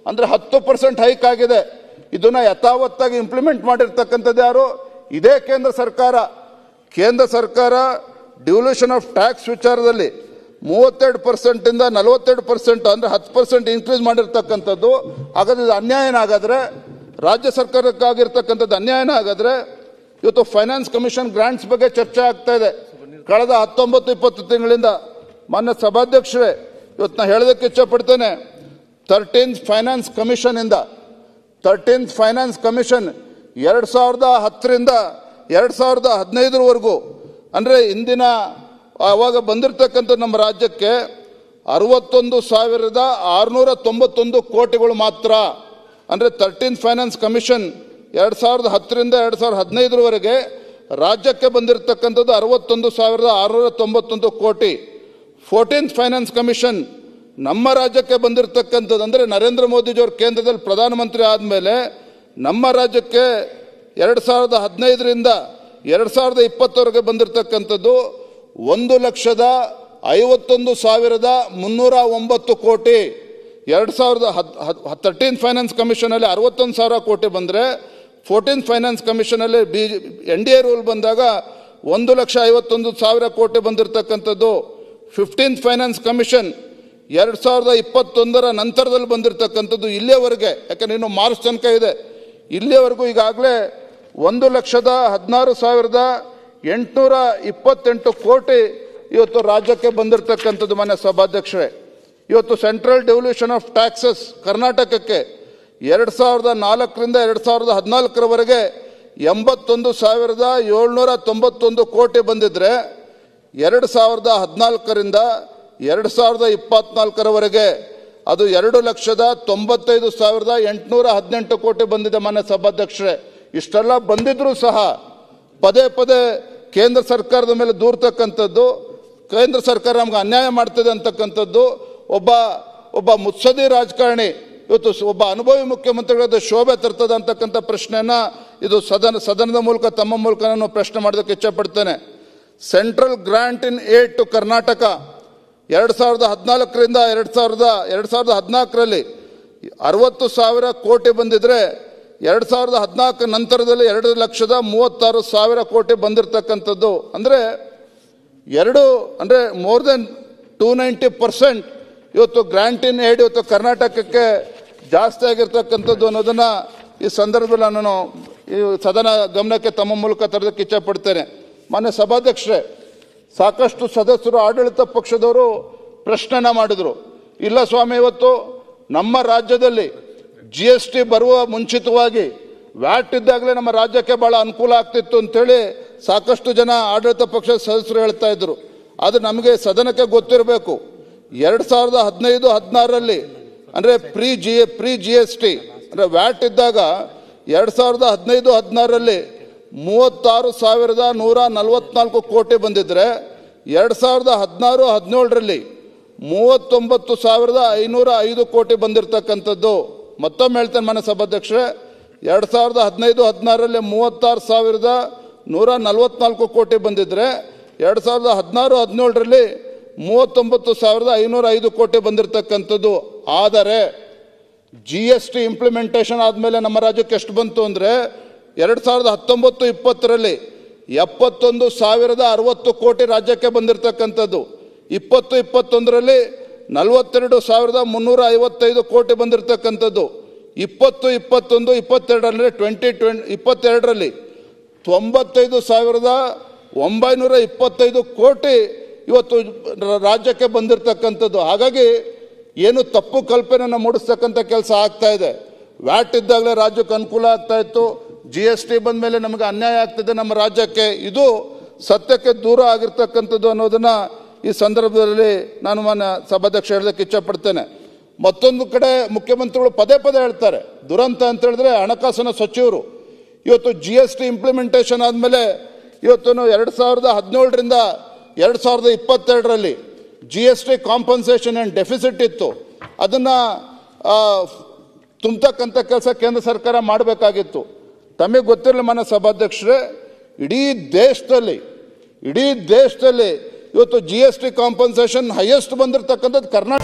ಅಂದರೆ 10% ಹೈಕ್ ಆಗಿದೆ. ಇದನ್ನು ಯಥಾವತ್ತಾಗಿ ಇಂಪ್ಲಿಮೆಂಟ್ ಮಾಡಿರ್ತಕ್ಕಂಥದ್ದು ಯಾರು? ಇದೇ ಕೇಂದ್ರ ಸರ್ಕಾರ. ಕೇಂದ್ರ ಸರ್ಕಾರ ಡಿವಲ್ಯೂಷನ್ ಆಫ್ ಟ್ಯಾಕ್ಸ್ ವಿಚಾರದಲ್ಲಿ 32% ಇಂದ 42% ಅಂದರೆ 10% ಇನ್ಕ್ರೀಸ್ ಮಾಡಿರ್ತಕ್ಕಂಥದ್ದು. ಹಾಗಾದ್ರೆ ಇದು ಅನ್ಯಾಯನ? ಹಾಗಾದ್ರೆ ರಾಜ್ಯ ಸರ್ಕಾರಕ್ಕಾಗಿರ್ತಕ್ಕಂಥದ್ದು ಅನ್ಯಾಯನ? ಹಾಗಾದ್ರೆ ಇವತ್ತು ಫೈನಾನ್ಸ್ ಕಮಿಷನ್ ಗ್ರಾಂಟ್ಸ್ ಬಗ್ಗೆ ಚರ್ಚೆ ಆಗ್ತಾ ಇದೆ ಕಳೆದ 19-20 ತಿಂಗಳಿಂದ. ಮಾನ್ಯ ಸಭಾಧ್ಯಕ್ಷರೇ, ಇವತ್ತು ನಾನು ಹೇಳೋದಕ್ಕೆ ಇಚ್ಛಪಡ್ತೇನೆ, 13th ಫೈನಾನ್ಸ್ ಕಮಿಷನ್ ಇಂದ 13th ಫೈನಾನ್ಸ್ ಕಮಿಷನ್ 2010ರಿಂದ 2015ವರೆಗೂ ಅಂದರೆ ಇಂದಿನ ಆವಾಗ ಬಂದಿರತಕ್ಕಂಥ ನಮ್ಮ ರಾಜ್ಯಕ್ಕೆ 61,691 ಕೋಟಿಗಳು ಮಾತ್ರ. ಅಂದರೆ 13th ಫೈನಾನ್ಸ್ ಕಮಿಷನ್ 2010ರಿಂದ 2015ವರೆಗೆ ರಾಜ್ಯಕ್ಕೆ ಬಂದಿರತಕ್ಕಂಥದ್ದು 61,691 ಕೋಟಿ. 14th ಫೈನಾನ್ಸ್ ಕಮಿಷನ್ ನಮ್ಮ ರಾಜ್ಯಕ್ಕೆ ಬಂದಿರತಕ್ಕಂಥದ್ದು ಅಂದರೆ ನರೇಂದ್ರ ಮೋದಿಜಿಯವರು ಕೇಂದ್ರದಲ್ಲಿ ಪ್ರಧಾನಮಂತ್ರಿ ಆದಮೇಲೆ ನಮ್ಮ ರಾಜ್ಯಕ್ಕೆ 2015ರಿಂದ 2020ವರೆಗೆ ಬಂದಿರತಕ್ಕಂಥದ್ದು 1,51,309 ಕೋಟಿ. 13th ಫೈನಾನ್ಸ್ ಕಮಿಷನಲ್ಲಿ 61,000 ಕೋಟಿ ಬಂದರೆ 14th ಫೈನಾನ್ಸ್ ಕಮಿಷನಲ್ಲಿ NDA ರೂಲ್ ಬಂದಾಗ 1,51,000 ಕೋಟಿ ಬಂದಿರತಕ್ಕಂಥದ್ದು. 15th ಫೈನಾನ್ಸ್ ಕಮಿಷನ್ 2021ರ ನಂತರದಲ್ಲಿ ಬಂದಿರತಕ್ಕಂಥದ್ದು ಇಲ್ಲಿಯವರೆಗೆ, ಯಾಕಂದ್ರೆ ಇನ್ನು ಮಾರ್ಚ್ ತನಕ ಇದೆ, ಇಲ್ಲಿಯವರೆಗೂ ಈಗಾಗಲೇ 1,16,828 ಕೋಟಿ ಇವತ್ತು ರಾಜ್ಯಕ್ಕೆ ಬಂದಿರತಕ್ಕಂಥದ್ದು. ಮಾನ್ಯ ಸಭಾಧ್ಯಕ್ಷರೇ, ಇವತ್ತು ಸೆಂಟ್ರಲ್ ಡೆವಲ್ಯೂಷನ್ ಆಫ್ ಟ್ಯಾಕ್ಸಸ್ ಕರ್ನಾಟಕಕ್ಕೆ 2004ರಿಂದ 2014ರವರೆಗೆ 81,791 ಕೋಟಿ ಬಂದಿದ್ರೆ 2014ರಿಂದ 2024ರವರೆಗೆ ಅದು 2,95,818 ಕೋಟಿ ಬಂದಿದೆ. ಮಾನ್ಯ ಸಭಾಧ್ಯಕ್ಷರೇ, ಇಷ್ಟೆಲ್ಲ ಬಂದಿದ್ರೂ ಸಹ ಪದೇ ಪದೇ ಕೇಂದ್ರ ಸರ್ಕಾರದ ಮೇಲೆ ದೂರ್ತಕ್ಕಂಥದ್ದು, ಕೇಂದ್ರ ಸರ್ಕಾರ ನಮ್ಗೆ ಅನ್ಯಾಯ ಮಾಡ್ತದೆ ಅಂತಕ್ಕಂಥದ್ದು, ಒಬ್ಬ ಮುತ್ಸದಿ ರಾಜಕಾರಣಿ ಇವತ್ತು ಒಬ್ಬ ಅನುಭವಿ ಮುಖ್ಯಮಂತ್ರಿಗಳಾದ ಶೋಭೆ ತರ್ತದೆ ಅಂತಕ್ಕಂಥ ಪ್ರಶ್ನೆಯನ್ನ ಇದು ಸದನದ ಮೂಲಕ ತಮ್ಮ ಮೂಲಕ ನಾನು ಪ್ರಶ್ನೆ ಮಾಡೋದಕ್ಕೆ ಇಚ್ಛಪಡ್ತೇನೆ. Central grant in aid to Karnataka 2014ರಿಂದ 2014ರಲ್ಲಿ 60,000 ಕೋಟಿ ಬಂದಿದ್ರೆ 2014 ನಂತರದಲ್ಲಿ 2,36,000 ಕೋಟಿ ಬಂದಿರತಕ್ಕಂಥದ್ದು. ಅಂದರೆ ಮೋರ್ ದೆನ್ 290% ಇವತ್ತು ಗ್ರಾಂಟ್ ಇನ್ ಏಡ್ ಇವತ್ತು ಕರ್ನಾಟಕಕ್ಕೆ ಜಾಸ್ತಿ ಆಗಿರ್ತಕ್ಕಂಥದ್ದು ಅನ್ನೋದನ್ನ ಈ ಸಂದರ್ಭದಲ್ಲಿ ನಾನು ಈ ಸದನ ಗಮನಕ್ಕೆ ತಮ್ಮ ಮೂಲಕ ತರೋದಕ್ಕೆ ಇಚ್ಛಪಡ್ತೇನೆ. ಮಾನ್ಯ ಸಭಾಧ್ಯಕ್ಷರೇ, ಸಾಕಷ್ಟು ಸದಸ್ಯರು ಆಡಳಿತ ಪಕ್ಷದವರು ಪ್ರಶ್ನೆನ ಮಾಡಿದರು. ಇಲ್ಲ ಸ್ವಾಮಿ, ಇವತ್ತು ನಮ್ಮ ರಾಜ್ಯದಲ್ಲಿ GST ಬರುವ ಮುಂಚಿತವಾಗಿ ವ್ಯಾಟ್ ಇದ್ದಾಗಲೇ ನಮ್ಮ ರಾಜ್ಯಕ್ಕೆ ಬಹಳ ಅನುಕೂಲ ಆಗ್ತಿತ್ತು ಅಂತೇಳಿ ಸಾಕಷ್ಟು ಜನ ಆಡಳಿತ ಪಕ್ಷದ ಸದಸ್ಯರು ಹೇಳ್ತಾ ಇದ್ರು. ಅದು ನಮಗೆ ಸದನಕ್ಕೆ ಗೊತ್ತಿರಬೇಕು, 2015-16ರಲ್ಲಿ ಅಂದರೆ ಪ್ರೀ GST ಅಂದರೆ ವ್ಯಾಟ್ ಇದ್ದಾಗ 2015-16ರಲ್ಲಿ 36,144 ಕೋಟಿ ಬಂದಿದ್ರೆ 2016-17ರಲ್ಲಿ 39,505 ಕೋಟಿ ಬಂದಿರತಕ್ಕಂಥದ್ದು. ಮತ್ತೊಮ್ಮೆ ಹೇಳ್ತೇನೆ ಮಾನ್ಯ ಸಭಾಧ್ಯಕ್ಷರೇ, 2015-16ರಲ್ಲಿ 36,144 ಕೋಟಿ ಬಂದಿದ್ರೆ 2016-17ರಲ್ಲಿ 39,505 ಕೋಟಿ ಬಂದಿರತಕ್ಕಂಥದ್ದು. ಆದರೆ GST ಇಂಪ್ಲಿಮೆಂಟೇಷನ್ ಆದಮೇಲೆ ನಮ್ಮ ರಾಜ್ಯಕ್ಕೆ ಎಷ್ಟು ಬಂತು ಅಂದರೆ 2019-20ರಲ್ಲಿ 71,060 ಕೋಟಿ ರಾಜ್ಯಕ್ಕೆ ಬಂದಿರತಕ್ಕಂಥದ್ದು. 2021ರಲ್ಲಿ 42,355 ಕೋಟಿ ಬಂದಿರತಕ್ಕಂಥದ್ದು. 2021-22ರಲ್ಲಿ 2022ರಲ್ಲಿ 95,925 ಕೋಟಿ ಇವತ್ತು ರಾಜ್ಯಕ್ಕೆ ಬಂದಿರತಕ್ಕಂಥದ್ದು. ಹಾಗಾಗಿ ಏನು ತಪ್ಪು ಕಲ್ಪನೆಯನ್ನು ಮೂಡಿಸ್ತಕ್ಕಂಥ ಕೆಲಸ ಆಗ್ತಾ ಇದೆ. ವ್ಯಾಟ್ ಇದ್ದಾಗಲೇ ರಾಜ್ಯಕ್ಕೆ ಅನುಕೂಲ ಆಗ್ತಾ ಇತ್ತು, GST ಬಂದ ಮೇಲೆ ನಮಗೆ ಅನ್ಯಾಯ ಆಗ್ತದೆ ನಮ್ಮ ರಾಜ್ಯಕ್ಕೆ, ಇದು ಸತ್ಯಕ್ಕೆ ದೂರ ಆಗಿರ್ತಕ್ಕಂಥದ್ದು ಅನ್ನೋದನ್ನ ಈ ಸಂದರ್ಭದಲ್ಲಿ ನಾನು ಮಾನ್ಯ ಸಭಾಧ್ಯಕ್ಷ ಹೇಳೋದಕ್ಕೆ ಇಚ್ಛಪಡ್ತೇನೆ. ಮತ್ತೊಂದು ಕಡೆ ಮುಖ್ಯಮಂತ್ರಿಗಳು ಪದೇ ಪದೇ ಹೇಳ್ತಾರೆ, ದುರಂತ ಅಂತ ಹೇಳಿದ್ರೆ ಹಣಕಾಸಿನ ಸಚಿವರು ಇವತ್ತು GST ಇಂಪ್ಲಿಮೆಂಟೇಷನ್ ಆದಮೇಲೆ ಇವತ್ತು 2017ರಿಂದ 2022ರಲ್ಲಿ GST ಕಾಂಪನ್ಸೇಷನ್ ಆ್ಯಂಡ್ ಡೆಫಿಸಿಟ್ ಇತ್ತು, ಅದನ್ನು ತುಂಬತಕ್ಕಂಥ ಕೆಲಸ ಕೇಂದ್ರ ಸರ್ಕಾರ ಮಾಡಬೇಕಾಗಿತ್ತು. ತಮಗೆ ಗೊತ್ತಿರಲಿ ಮಾನ್ಯ ಸಭಾಧ್ಯಕ್ಷರೇ, ಇಡೀ ದೇಶದಲ್ಲಿ ಇವತ್ತು GST ಕಾಂಪನ್ಸೇಷನ್ ಹೈಯೆಸ್ಟ್ ಬಂದಿರತಕ್ಕಂಥದ್ದು ಕರ್ನಾಟಕ.